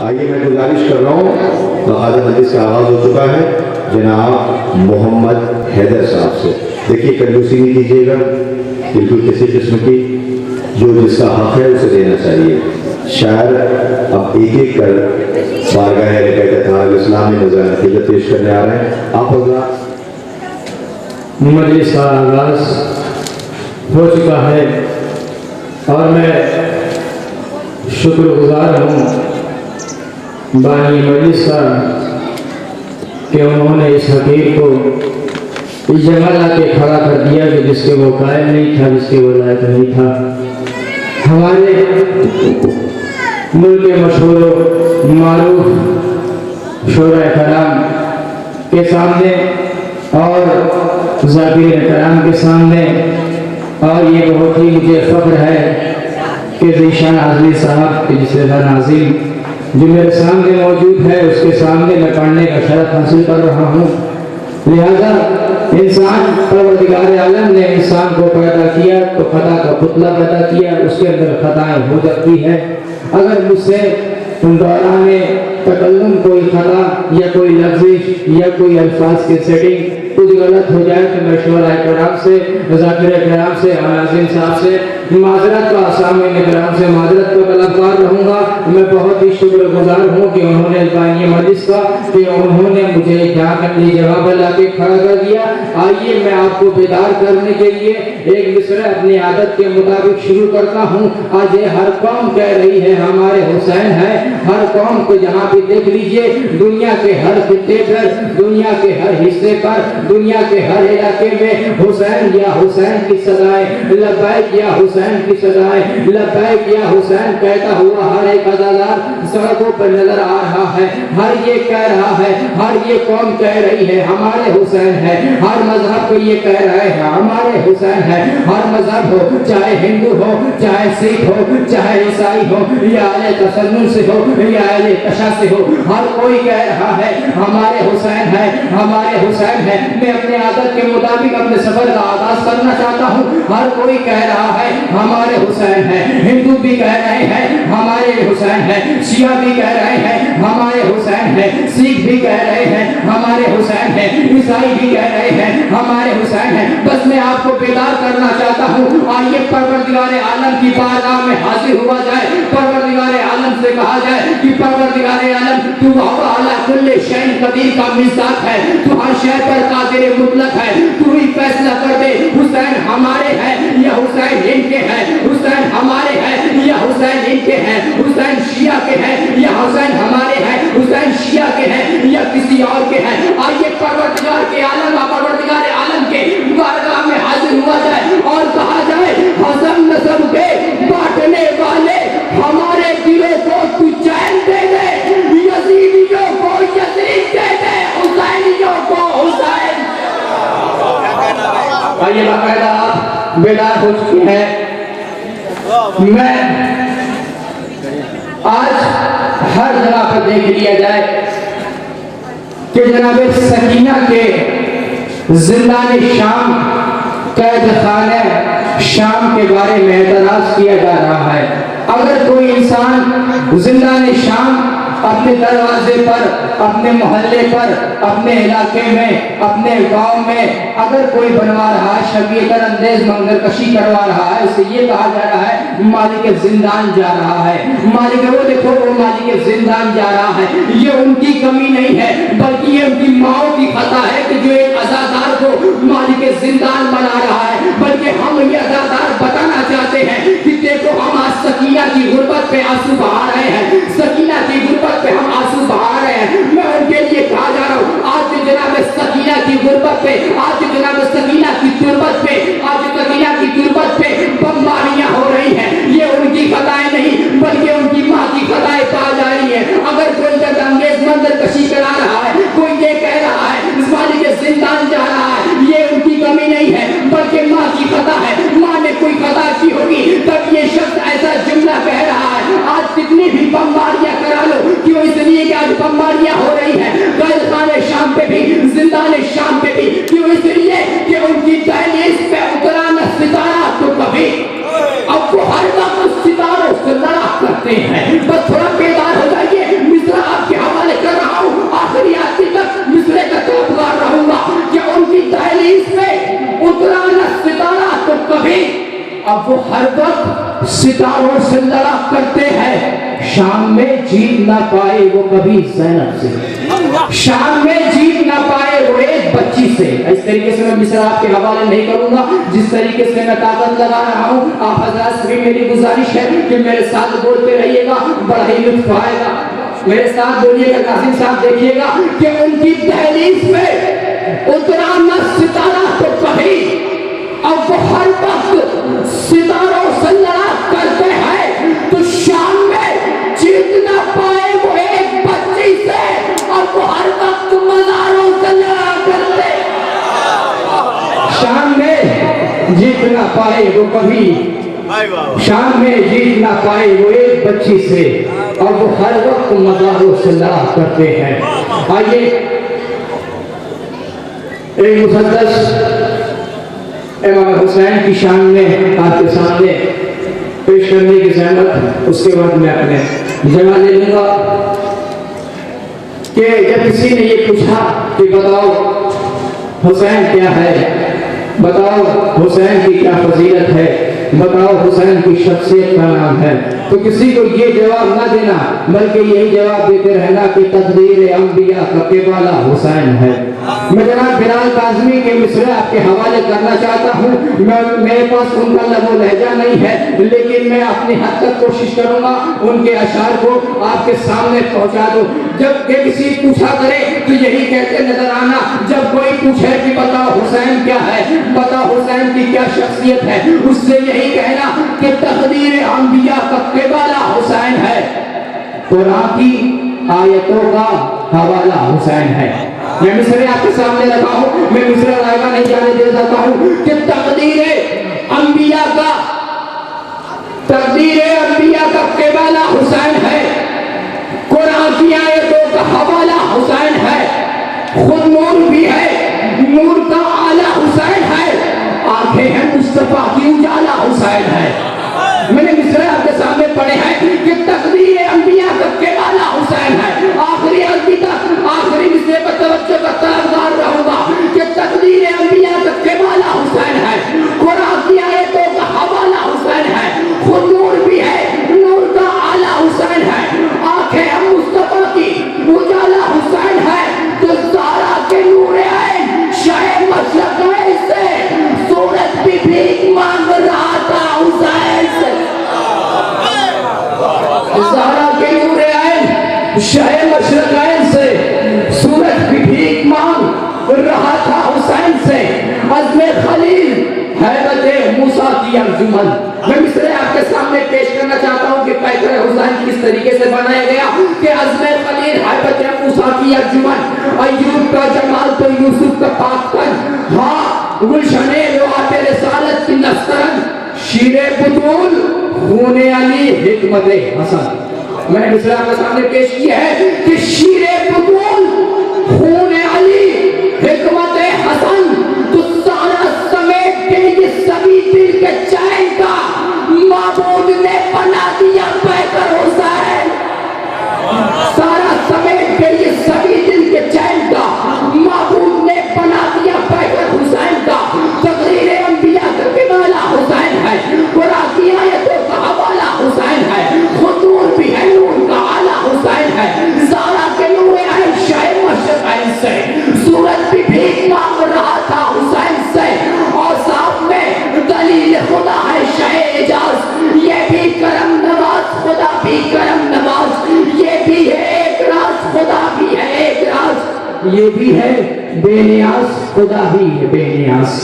آئیے میں گزارش کر رہا ہوں تو آج مجلس کا آغاز ہو چکا ہے جناب محمد حیدر صاحب سے. دیکھیے کنجوسی نہیں کیجیے گا بالکل کسی قسم کی, جو جس کا حق ہے اسے دینا چاہیے. شاعر اب ایک ایک کر بارگاہ اہل اسلام میں نظر نتیجہ پیش کرنے آ رہے ہیں. آپ حضرات مجلس کا آغاز ہو چکا ہے اور میں شکر گزار ہوں بانی مجلس کا کہ انہوں نے اس حقیق کو اس جگہ لا کے کھڑا کر دیا کہ جس کے وہ قائل نہیں تھا, جس کے وہ لائق نہیں تھا. ہمارے ملک کے مشہور و معروف شعراء کرام کے سامنے اور ذاکرین کرام کے سامنے, اور یہ بہت ہی مجھے فخر ہے کہ ذیشان عازمی صاحب کے جسے ناظم جو میرے سامنے موجود ہے اس کے سامنے میں پڑھنے کا شرف حاصل کر رہا ہوں. لہذا انسان پروردگار عالم نے انسان کو پیدا کیا تو خطا کا پتلا پیدا کیا, اس کے اندر خطائیں ہو جاتی ہے. اگر مجھ سے دوران تکلم کوئی خطا یا کوئی لفظ یا کوئی الفاظ کی سیٹنگ کچھ غلط ہو جائے تو میں شعراء کرام سے, ذاکر کرام سے, ناظم صاحب سے معذرت کا, سامعین کرام سے معذرت کا طلبگار رہوں گا. میں بہت ہی شکر گزار ہوں کہ انہوں نے بانی مجلس کا کہ انہوں نے مجھے یہاں اپنی جگہ پر لا کے کھڑا کر دیا. آئیے میں آپ کو بیدار کرنے کے لیے ایک مصرع اپنی عادت کے مطابق شروع کرتا ہوں. آج یہ ہر قوم کہہ رہی ہے ہمارے حسین ہے, ہر قوم کو جہاں بھی دیکھ لیجئے دنیا کے ہر خطے پر, دنیا کے ہر حصے پر, دنیا کے ہر علاقے میں حسین یا حسین کی صدائیں, لبیک یا حسین کی صدائیں, لبیک یا حسین کہتا ہوا ہر ایک عزادار سڑکوں پر نظر آ رہا ہے. ہر یہ کہہ رہا ہے, ہر یہ قوم کہہ رہی ہے ہمارے حسین ہے. ہر مذہب کو یہ کہہ رہے ہیں ہمارے حسین ہے. ہر مذہب ہو, چاہے ہندو ہو, چاہے سکھ ہو, چاہے عیسائی ہو, یا اہل تسنن سے ہو, یا اہل تشیع سے ہو, ہر کوئی کہہ رہا ہے ہمارے حسین ہے, ہمارے حسین ہے. میں اپنے عادت کے مطابق اپنے سفر کا آغاز کرنا چاہتا ہوں. ہر کوئی کہہ رہا ہے ہمارے حسین ہے. ہندو بھی کہہ رہے ہیں ہمارے حسین ہے, شیعہ بھی کہہ رہے ہیں ہمارے حسین ہے, سکھ بھی کہہ رہے ہیں ہمارے حسین ہے, عیسائی بھی کہہ رہے ہیں ہمارے حسین ہے. بس میں آپ کو بیدار کرنا چاہتا ہوں. آئیے پروردگار عالم کی بارگاہ میں حاضر ہوا جائے, پروردگار عالم سے کہا جائے کہ پروردگار عالم تو اعلی کل شیء قدیر کا مصداق ہے, تو ہر شے پر قادر مطلق ہے. تو ہی فیصلہ کر دے حسین ہمارے ہیں یا حسین ان کے ہیں, حسین ہمارے ہیں یا حسین ان کے ہیں, حسین شیعہ کے ہیں یا حسین ہمارے ہیں, حسین شیعہ کے ہیں یا کسی اور کے ہیں. آئیے پروردگار کے عالم, پروردگار عالم کے بارگاہ میں حاضر ہوا جائے اور کہا جائے حسن نسب کے بانٹنے والے ہمارے دلوں کو تو چین دے دے, یزیدیوں کو یزید دے دے, حسینیوں کو حسین. آئیے باقاعدہ آپ بیدار ہو چکی ہیں. میں آج ہر جگہ پر دیکھ لیا جائے کہ جناب سکینہ کے زندان شام, قید خانہ شام کے بارے میں اعتراض کیا جا رہا ہے. اگر کوئی انسان زندان شام اپنے دروازے پر, اپنے محلے پر, اپنے علاقے میں, اپنے گاؤں میں اگر کوئی بنوا رہا ہے, شبیہ اندیز منظر کشی کروا رہا ہے, اسے یہ کہا جا رہا ہے مالک زندان جا رہا ہے. مالک وہ دیکھو وہ مالک زندان جا رہا ہے. یہ ان کی کمی نہیں ہے بلکہ یہ ان کی ماؤں کی خطا ہے کہ جو ایک عزادار کو مالک زندان بنا رہا ہے. بلکہ ہم یہ عزادار بتانا چاہتے ہیں کہ دیکھو ہم آج سکینہ کی غربت پہ آنسو بہا رہے ہیں, سکینہ کی غربت پہ ہم آنسو بہا رہے ہیں. میں ان کے لیے کہا جا رہا ہوں آج جناب سکینہ کی غربت پہ, آج جناب سکینہ کی تربت پہ, آج سکینہ کی تربت پہ بمباریاں ہو رہی ہیں. یہ ان کی خطائیں نہیں بلکہ ان کی ماں کی خطائیں پا جا رہی ہیں. اگر کوئی درد انگیز منظر کشی کرا رہا ہے, کوئی یہ کہہ رہا ہے اس مالک زندان جا رہا ہے, یہ ان کی کمی نہیں ہے بلکہ ماں کی خطا ہے. ماں نے کوئی خطا کی ہوگی تب یہ شخص ایسا جملہ کہہ رہا ہے. آج کتنی بھی بمباریاں کرا لو, کیوں اس لیے کہ آج بمباریاں ہو رہی ہیں قید خانہ شام پہ بھی, زندان شام پہ بھی, کیوں اس لیے کہ ان کی دہلیز پہ اترا نہ ستارہ تو کبھی, اب وہ ہر وقت ستاروں سے لڑا کرتے ہیں. بس تھوڑا بیدار ہو جائیے. ستاروں سے لڑا کرتے ہیں، شام میں جیت نہ پائے وہ کبھی زینب سے، شام میں جیت نہ پائے وہ ایک بچی سے۔ اس طریقے سے میں مصرع آپ کے حوالے نہیں کروں گا، جس طریقے سے میں طاقت لگا رہا ہوں آپ حضرات سے بھی میری گزارش ہے کہ میرے ساتھ بولتے رہیے گا، بڑا ہی لطف آئے گا۔ میرے ساتھ بولیے گا، قاسم صاحب دیکھیے گا کہ ان کی دہلیز پہ اترا نہ ستارہ تو کبھی، اب وہ ہر وقت ستاروں سے لڑا کرتے ہیں تو شام میں جیت نہ پائے وہ ایک بچی سے، اور وہ ہر وقت مزاروں سے لڑا کرتے، شام میں جیت نہ پائے وہ کبھی، شام میں جیت نہ پائے وہ ایک بچی سے، اور وہ ہر وقت مزاروں سے لڑا کرتے ہیں۔ آئیے ایک مسدس امام حسین کی شان میں آپ کے سامنے پیش کرنے کی زحمت، اس کے بعد میں اپنے جگہ لے لوں گا کہ جب کسی نے یہ پوچھا کہ بتاؤ حسین کیا ہے، بتاؤ حسین کی کیا فضیلت ہے، بتاؤ حسین کی شخصیت کا نام ہے، تو کسی کو یہ جواب نہ دینا بلکہ یہی جواب دیتے رہنا کہ تقدیر انبیاء کا کیوالا حسین ہے۔ میں جناب بلال کاظمی کے مصرع آپ کے حوالے کرنا چاہتا ہوں، میرے پاس ان کا لب و لہجہ نہیں ہے لیکن میں اپنی حد تک کوشش کروں گا ان کے اشعار کو آپ کے سامنے پہنچا دوں۔ جب کہ کسی پوچھا کرے تو یہی کہتے نظر آنا، جب کوئی پوچھے کہ بتاؤ حسین کیا ہے، بتاؤ حسین کی کیا شخصیت ہے، اس سے یہی کہنا کہ تقدیر انبیاء کا کیوالا حسین ہے، قرآن کی آیتوں کا حوالہ حسین ہے۔ میں مصرع آپ کے سامنے رکھا ہوں، میں مصرع رائگاں نہیں جانے دے سکتا ہوں کہ تقدیر انبیاء کا کیوالا حسین ہے، قرآن کی آیتوں کا حوالہ حسین ہے، خود نور بھی ہے، نور کا آلہ حسین ہے، آنکھیں ہیں مصطفیٰ کی اجالا حسین ہے۔ میں نے مصرع آپ کے سامنے پڑھے ہیں کہ تقدیر انبیاء کا کیوالا حسین ہے، آخری عربی تک آخری مصرع پر توجہ کا طلبگار رہوں گا کہ تقدیر انبیاء کا کیوالا حسین ہے، قرآن کی آیتوں کا حوالہ حسین ہے، خود نور بھی ہے، نور کا آلہ حسین ہے، آنکھیں ہم مصطفیٰ کی اجالا حسین ہے، تو زہرا کے نور عین شاہ مشرق سے سورج بھی بھیک مانگ رہا تھا حسین سے، زہرا کے نور عین شاہ مشرق سے سورج بھی بھیک مانگ رہا تھا حسین سے، عزم خلیل حیرت موسیٰ کی انجمن۔ میں مصرع آپ کے سامنے پیش کرنا چاہتا ہوں کہ پیکر حسین کس طریقے سے بنایا گیا کہ عزم خلیل حیرت موسیٰ کی انجمن، ایوب کا جمال تو یوسف کا پاک کن، ہاں گلشن لعاب رسالت کی نسترن، شیر بطول خون علی حکمت حسن۔ میں نے مصرع آپ کے سامنے پیش کیا ہے کہ شیر بطول خون علی حکمت حسن، تو سارا سمیٹ کے یہ سبھی دل کے چین کا معبود نے بنا دیا پیکر حسین، سارا سمیٹ کے یہ سبھی دل کے چین کا معبود نے بنا دیا پیکر حسین کا، تقریر انبیاء کا کیوالا حسین ہے، قرآن کی آیتوں کا حوالہ حسین ہے، خود نور بھی ہے، نور کا آلہ حسین ہے، زہرا کے نور عین شاہ مشرق سے سورج بھی بھیک مانگ رہا تھا حسین سے، اور ساتھ میں دلیل خدا ہے شاہ اعجاز، یہ بھی کرم نواز خدا بھی کرم نواز، یہ بھی ہے ایک راز خدا بھی ہے ایک راز، یہ بھی ہے بے نیاز خدا بھی ہے بے نیاز۔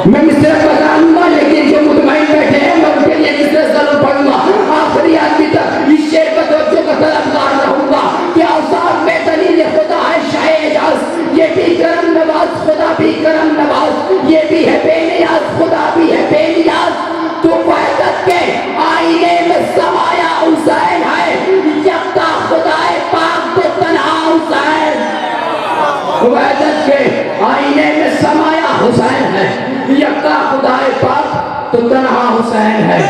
میں مصرع بتاؤں گا لیکن جو مطمئن بیٹھے ہیں میں ان کے لیے مصرع ضرور پڑھوں گا، آخری آدمی تک اس شعر پر توجہ کا طلبگار رہوں گا کہ اوصاف میں دلیل خدا ہے شاہ اعجاز، یہ بھی کرم نواز خدا بھی کرم نواز، یہ بھی ہے بے نیاز خدا بھی ہے بے نیاز، تو وحدت کے آئینے میں سمایا حسین ہے، یکتا خدا پاک تو تنہا حسین، وحدت کے آئینے میں سمایا حسین ہے، یکتا خدا پاک تو تنہا حسین ہے۔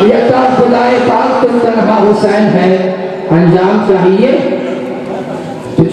یکتا خدا پاک تو تنہا حسین ہے، انجام چاہیے تو